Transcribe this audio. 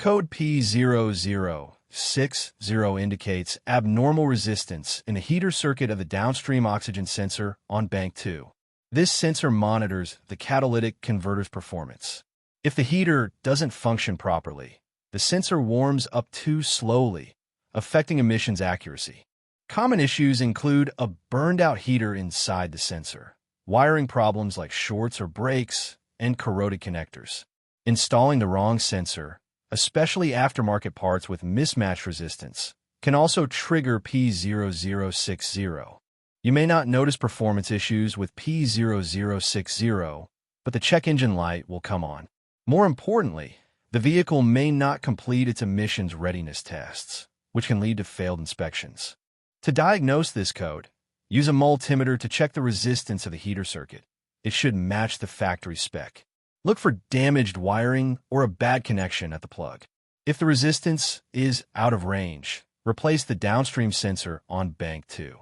Code P0060 indicates abnormal resistance in the heater circuit of the downstream oxygen sensor on bank 2. This sensor monitors the catalytic converter's performance. If the heater doesn't function properly, the sensor warms up too slowly, affecting emissions accuracy. Common issues include a burned-out heater inside the sensor, wiring problems like shorts or breaks, and corroded connectors. Installing the wrong sensor, especially aftermarket parts with mismatch resistance, can also trigger P0060. You may not notice performance issues with P0060, but the check engine light will come on. More importantly, the vehicle may not complete its emissions readiness tests, which can lead to failed inspections. To diagnose this code, use a multimeter to check the resistance of the heater circuit. It should match the factory spec. Look for damaged wiring or a bad connection at the plug. If the resistance is out of range, replace the downstream sensor on bank 2.